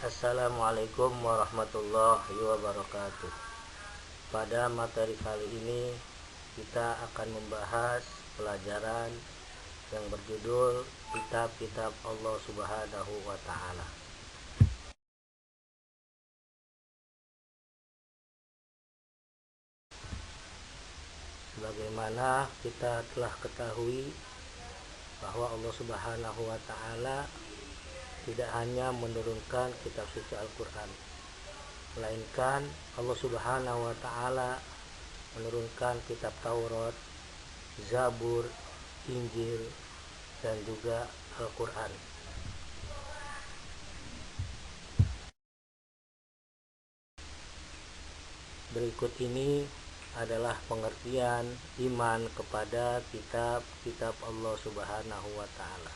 Assalamualaikum warahmatullahi wabarakatuh. Pada materi kali ini kita akan membahas pelajaran yang berjudul Kitab-Kitab Allah Subhanahu wa Ta'ala. Sebagaimana kita telah ketahui bahwa Allah Subhanahu wa Ta'ala tidak hanya menurunkan kitab suci Al-Quran, melainkan Allah Subhanahu wa Ta'ala menurunkan kitab Taurat, Zabur, Injil, dan juga Al-Quran. Berikut ini adalah pengertian iman kepada kitab-kitab Allah Subhanahu wa Ta'ala.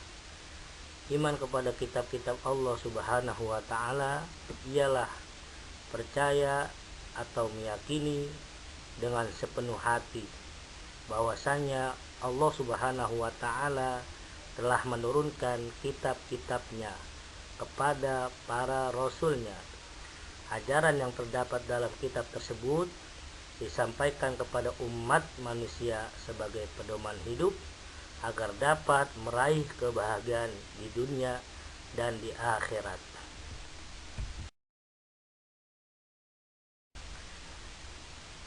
Iman kepada kitab-kitab Allah Subhanahu wa Ta'ala ialah percaya atau meyakini dengan sepenuh hati bahwasanya Allah Subhanahu wa Ta'ala telah menurunkan kitab-kitabnya kepada para rasulnya. Ajaran yang terdapat dalam kitab tersebut disampaikan kepada umat manusia sebagai pedoman hidup agar dapat meraih kebahagiaan di dunia dan di akhirat.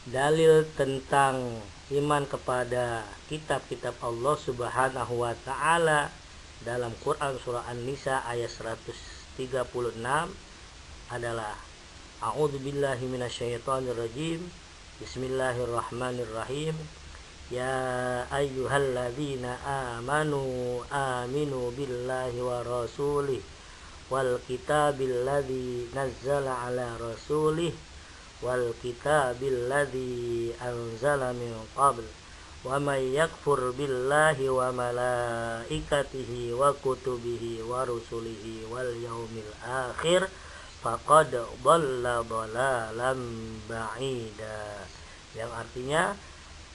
Dalil tentang iman kepada kitab-kitab Allah Subhanahu wa Ta'ala dalam Quran surah An-Nisa ayat 136 adalah A'udzubillahi minasyaitonirrajim. Bismillahirrahmanirrahim. Ya ayyuhalladzina aminu billahi wa rasulih wal kitabil ladzi nazzala ala rasulih wal kitabil ladzi anzala min qabl wa may yakfur billahi wa malaikatihi wa kutubihi wa rusulihi wal yaumil akhir faqad dhalla dhalalan ba'ida, yang artinya,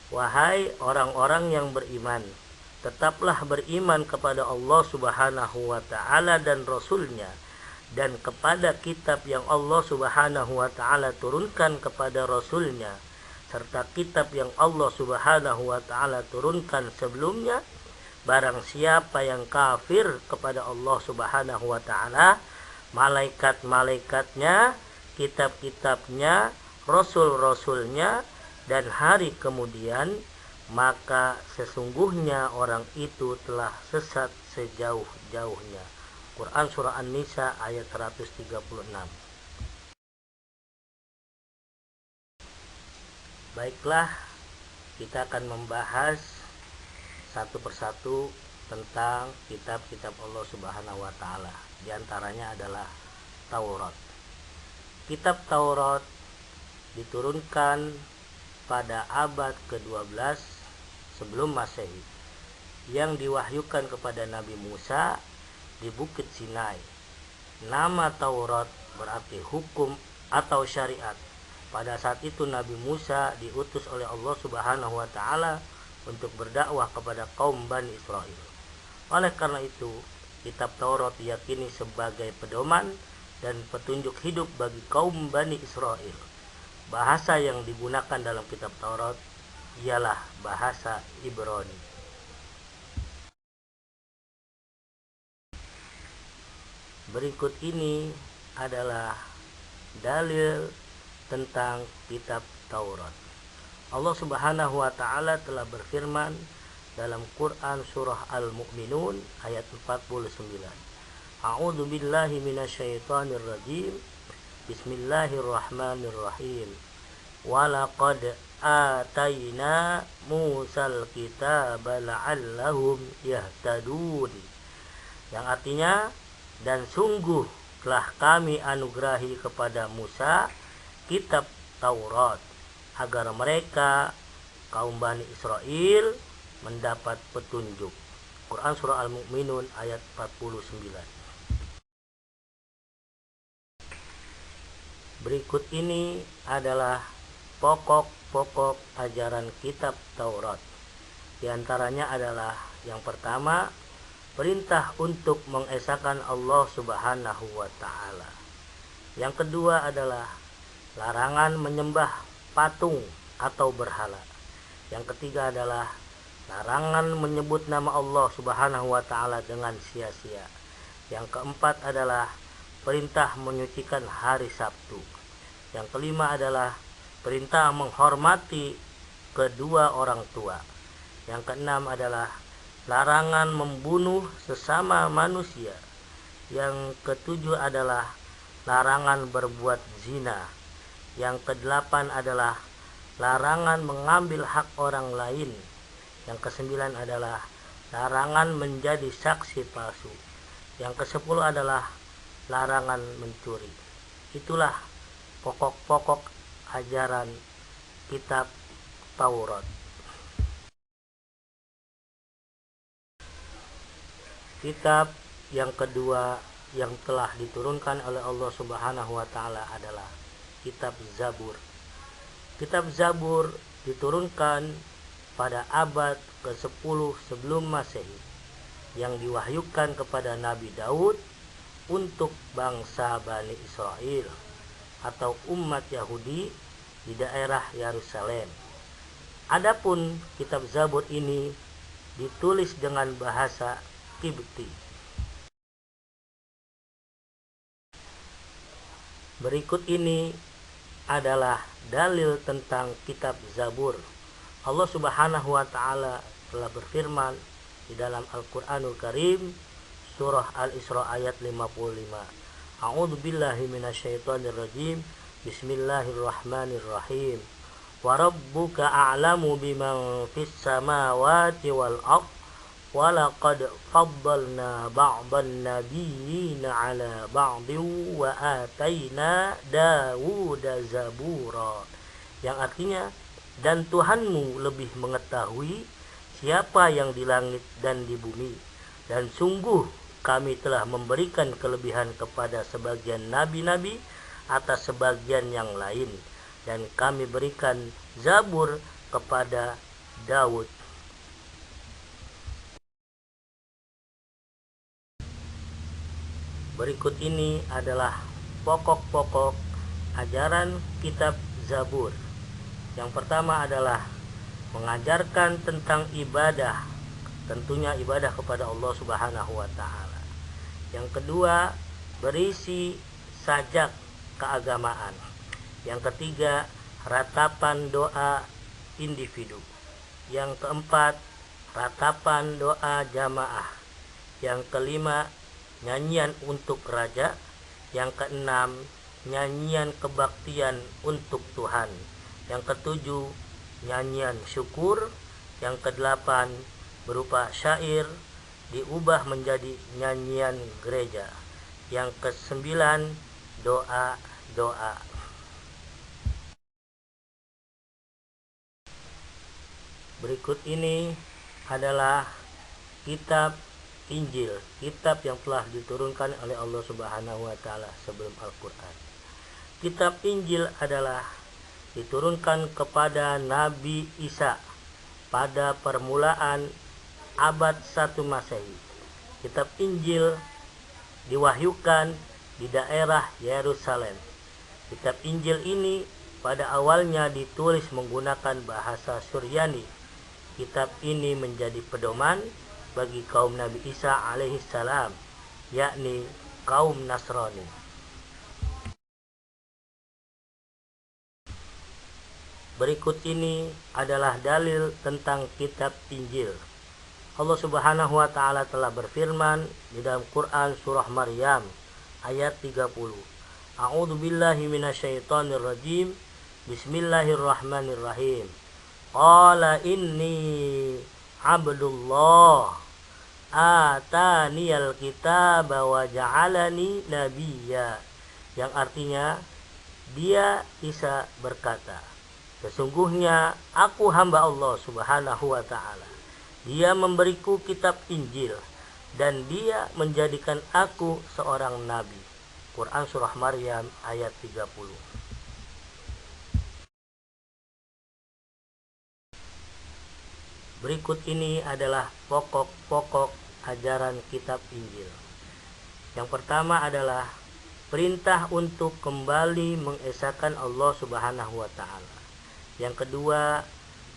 wahai orang-orang yang beriman, tetaplah beriman kepada Allah Subhanahu wa Ta'ala dan Rasulnya, dan kepada kitab yang Allah Subhanahu wa Ta'ala turunkan kepada Rasulnya, serta kitab yang Allah Subhanahu wa Ta'ala turunkan sebelumnya. Barang siapa yang kafir kepada Allah Subhanahu wa Ta'ala, malaikat-malaikatnya, kitab-kitabnya, rasul-rasulnya, dan hari kemudian, maka sesungguhnya orang itu telah sesat sejauh-jauhnya. Quran surah An-Nisa ayat 136. Baiklah, kita akan membahas satu persatu tentang kitab-kitab Allah Subhanahu wa Ta'ala. Di antaranya adalah Taurat. Kitab Taurat diturunkan pada abad ke-12 sebelum Masehi, yang diwahyukan kepada Nabi Musa di Bukit Sinai. Nama Taurat berarti hukum atau syariat. Pada saat itu Nabi Musa diutus oleh Allah Subhanahu wa Ta'ala untuk berdakwah kepada kaum Bani Israel. Oleh karena itu, kitab Taurat diyakini sebagai pedoman dan petunjuk hidup bagi kaum Bani Israel. Bahasa yang digunakan dalam kitab Taurat ialah bahasa Ibrani. Berikut ini adalah dalil tentang kitab Taurat. Allah Subhanahu wa Ta'ala telah berfirman dalam Quran surah Al-Mu'minun ayat 49. A'udzu billahi minasyaitonir rajim. Bismillahirrahmanirrahim. Walaqad atayna Musal kitaba la'allahum yahtadun. Yang artinya, dan sungguh telah kami anugerahi kepada Musa kitab Taurat agar mereka kaum Bani Israel mendapat petunjuk. Quran surah Al-Mu'minun ayat 49. Berikut ini adalah pokok-pokok ajaran kitab Taurat. Di antaranya adalah yang pertama, perintah untuk mengesahkan Allah Subhanahu wa Ta'ala. Yang kedua adalah larangan menyembah patung atau berhala. Yang ketiga adalah larangan menyebut nama Allah Subhanahu wa taala dengan sia-sia. Yang keempat adalah perintah menyucikan hari Sabtu. Yang kelima adalah perintah menghormati kedua orang tua. Yang keenam adalah larangan membunuh sesama manusia. Yang ketujuh adalah larangan berbuat zina. Yang kedelapan adalah larangan mengambil hak orang lain. Yang kesembilan adalah larangan menjadi saksi palsu. Yang kesepuluh adalah larangan mencuri. Itulah pokok-pokok ajaran kitab Taurat. Kitab yang kedua yang telah diturunkan oleh Allah Subhanahu wa taala adalah kitab Zabur. Kitab Zabur diturunkan pada abad ke-10 sebelum Masehi, yang diwahyukan kepada Nabi Daud untuk bangsa Bani Israel atau umat Yahudi di daerah Yerusalem. Adapun kitab Zabur ini ditulis dengan bahasa Kibti. Berikut ini adalah dalil tentang kitab Zabur. Allah Subhanahu wa taala telah berfirman di dalam Al-Qur'anul Karim, surah Al-Isra ayat 55. A'udzu billahi minasyaitonir rajim. Bismillahirrahmanirrahim. Wa rabbuka a'lamu biman fis samawati wal ardh wa laqad faddalna ba'dhan nabiyyina 'ala ba'din wa ataina Dawuda zabura. Yang artinya, dan Tuhanmu lebih mengetahui siapa yang di langit dan di bumi, dan sungguh kami telah memberikan kelebihan kepada sebagian nabi-nabi atas sebagian yang lain, dan kami berikan Zabur kepada Daud. Berikut ini adalah pokok-pokok ajaran kitab Zabur. Yang pertama adalah mengajarkan tentang ibadah, tentunya ibadah kepada Allah Subhanahu wa taala. Yang kedua, berisi sajak keagamaan. Yang ketiga, ratapan doa individu. Yang keempat, ratapan doa jamaah. Yang kelima, nyanyian untuk raja. Yang keenam, nyanyian kebaktian untuk Tuhan. Yang ketujuh, nyanyian syukur. Yang kedelapan, berupa syair diubah menjadi nyanyian gereja. Yang kesembilan, doa-doa. Berikut ini adalah kitab Injil, kitab yang telah diturunkan oleh Allah Subhanahu wa taala sebelum Al-Qur'an. Kitab Injil adalah diturunkan kepada Nabi Isa pada permulaan abad 1 Masehi. Kitab Injil diwahyukan di daerah Yerusalem. Kitab Injil ini pada awalnya ditulis menggunakan bahasa Suryani. Kitab ini menjadi pedoman bagi kaum Nabi Isa alaihissalam, yakni kaum Nasrani. Berikut ini adalah dalil tentang kitab Injil. Allah Subhanahu wa taala telah berfirman di dalam Quran surah Maryam ayat 30. A'udzu billahi minasyaitonir rajim. Bismillahirrahmanirrahim. Qala inni Abdullah ataniyal kitaba wa ja'alani nabiyya. Yang artinya, dia Isa berkata, sesungguhnya aku hamba Allah Subhanahu wa ta'ala. Dia memberiku kitab Injil dan dia menjadikan aku seorang nabi. Quran surah Maryam ayat 30. Berikut ini adalah pokok-pokok ajaran kitab Injil. Yang pertama adalah perintah untuk kembali mengesahkan Allah Subhanahu wa taala. Yang kedua,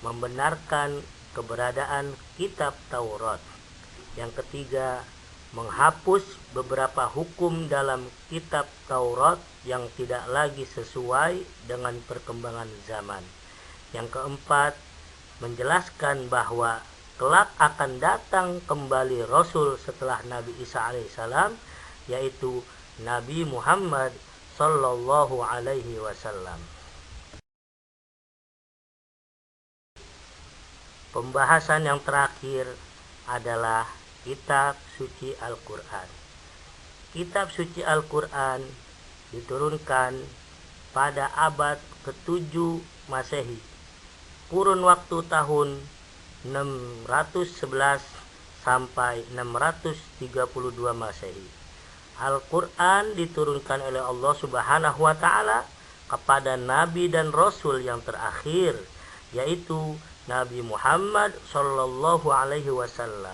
membenarkan keberadaan kitab Taurat. Yang ketiga, menghapus beberapa hukum dalam kitab Taurat yang tidak lagi sesuai dengan perkembangan zaman. Yang keempat, menjelaskan bahwa kelak akan datang kembali Rasul setelah Nabi Isa alaihissalam, yaitu Nabi Muhammad sallallahu alaihi wasallam. Pembahasan yang terakhir adalah kitab suci Al-Quran. Kitab suci Al-Quran diturunkan pada abad ke-7 Masehi, kurun waktu tahun 611 sampai 632 Masehi. Al-Quran diturunkan oleh Allah Subhanahu wa taala kepada nabi dan rasul yang terakhir, yaitu Nabi Muhammad sallallahu alaihi wasallam.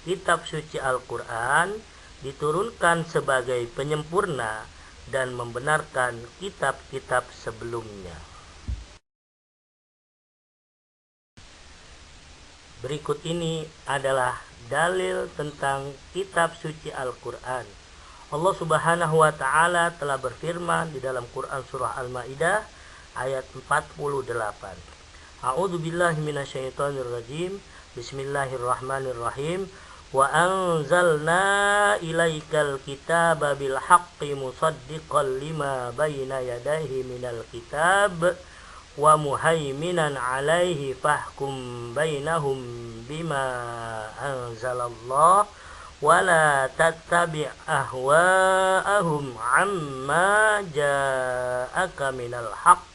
Kitab suci Al-Quran diturunkan sebagai penyempurna dan membenarkan kitab-kitab sebelumnya. Berikut ini adalah dalil tentang kitab suci Al-Quran. Allah Subhanahu wa taala telah berfirman di dalam Quran surah Al-Maidah ayat 48. A'udzu billahi minasyaitonir rajim. Bismillahirrahmanirrahim. Wa anzalna ilaikal kitaba bil haqqi musaddiqan lima baina yadayhi minal kitab wa muhaiminan alaihi fahkum bainahum bima anzalallah wa la tattabi' ahwa'ahum amma ja'aka minal haqq.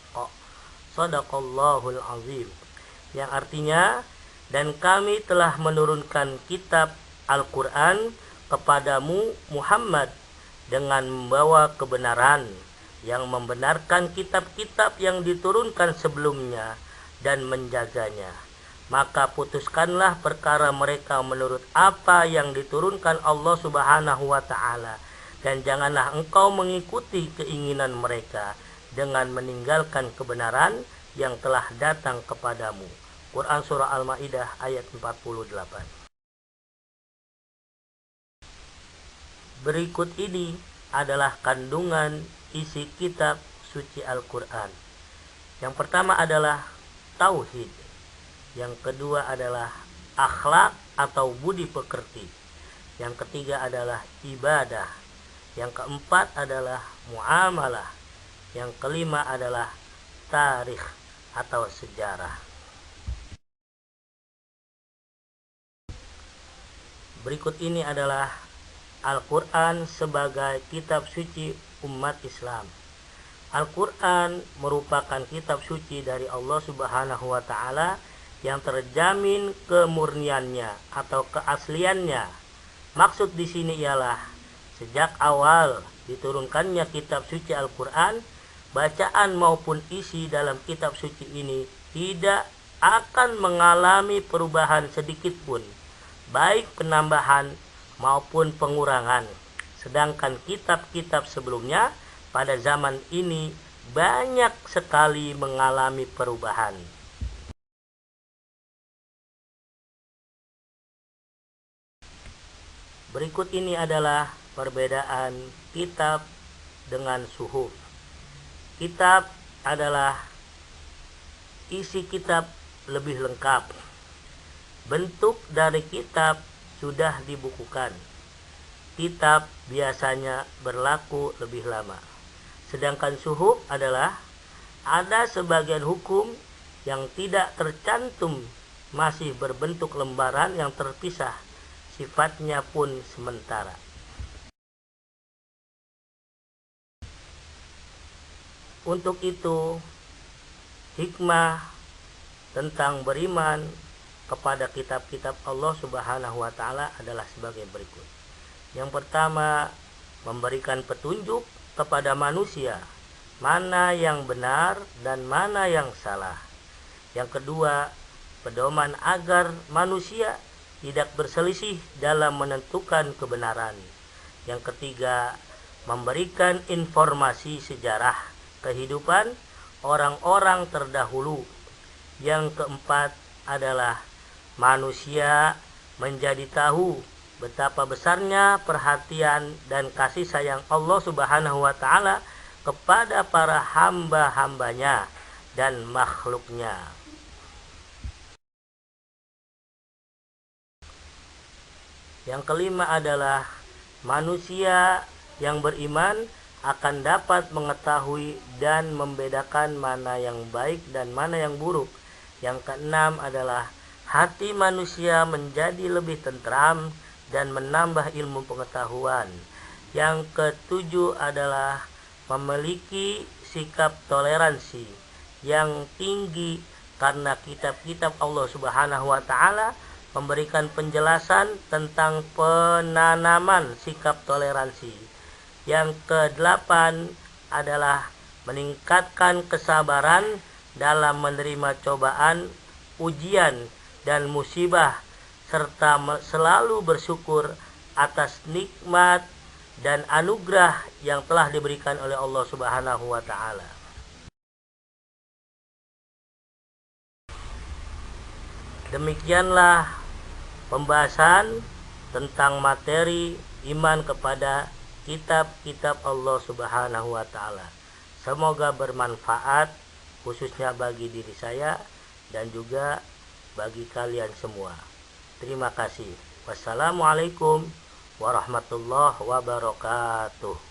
Shadaqallahul azim. Yang artinya, dan kami telah menurunkan kitab Al-Quran kepadamu Muhammad dengan membawa kebenaran yang membenarkan kitab-kitab yang diturunkan sebelumnya dan menjaganya. Maka putuskanlah perkara mereka menurut apa yang diturunkan Allah Subhanahu wa taala, dan janganlah engkau mengikuti keinginan mereka dengan meninggalkan kebenaran yang telah datang kepadamu. Quran surah Al-Maidah ayat 48. Berikut ini adalah kandungan isi kitab suci Al-Quran. Yang pertama adalah tauhid. Yang kedua adalah akhlak atau budi pekerti. Yang ketiga adalah ibadah. Yang keempat adalah muamalah. Yang kelima adalah tarikh atau sejarah. Berikut ini adalah Al-Quran sebagai kitab suci umat Islam. Al-Quran merupakan kitab suci dari Allah Subhanahu wa taala yang terjamin kemurniannya atau keasliannya. Maksud di sini ialah sejak awal diturunkannya kitab suci Al-Quran, bacaan maupun isi dalam kitab suci ini tidak akan mengalami perubahan sedikit pun, baik penambahan maupun pengurangan. Sedangkan kitab-kitab sebelumnya pada zaman ini banyak sekali mengalami perubahan. Berikut ini adalah perbedaan kitab dengan suhuf. Kitab adalah isi kitab lebih lengkap. Bentuk dari kitab sudah dibukukan. Kitab biasanya berlaku lebih lama. Sedangkan suhuf adalah ada sebagian hukum yang tidak tercantum, masih berbentuk lembaran yang terpisah, sifatnya pun sementara. Untuk itu, hikmah tentang beriman kepada kitab-kitab Allah Subhanahu wa taala adalah sebagai berikut. Yang pertama, memberikan petunjuk kepada manusia mana yang benar dan mana yang salah. Yang kedua, pedoman agar manusia tidak berselisih dalam menentukan kebenaran. Yang ketiga, memberikan informasi sejarah kehidupan orang-orang terdahulu. Yang keempat adalah manusia menjadi tahu betapa besarnya perhatian dan kasih sayang Allah Subhanahu wa taala kepada para hamba-hambanya dan makhluknya. Yang kelima adalah manusia yang beriman akan dapat mengetahui dan membedakan mana yang baik dan mana yang buruk. Yang keenam adalah hati manusia menjadi lebih tentram dan menambah ilmu pengetahuan. Yang ketujuh adalah memiliki sikap toleransi yang tinggi karena kitab-kitab Allah Subhanahu wa taala memberikan penjelasan tentang penanaman sikap toleransi. Yang kedelapan adalah meningkatkan kesabaran dalam menerima cobaan, ujian, dan musibah, serta selalu bersyukur atas nikmat dan anugerah yang telah diberikan oleh Allah Subhanahu wa taala. Demikianlah pembahasan tentang materi iman kepada kitab-kitab Allah Subhanahu wa taala. Semoga bermanfaat khususnya bagi diri saya dan juga bagi kalian semua. Terima kasih. Wassalamualaikum warahmatullahi wabarakatuh.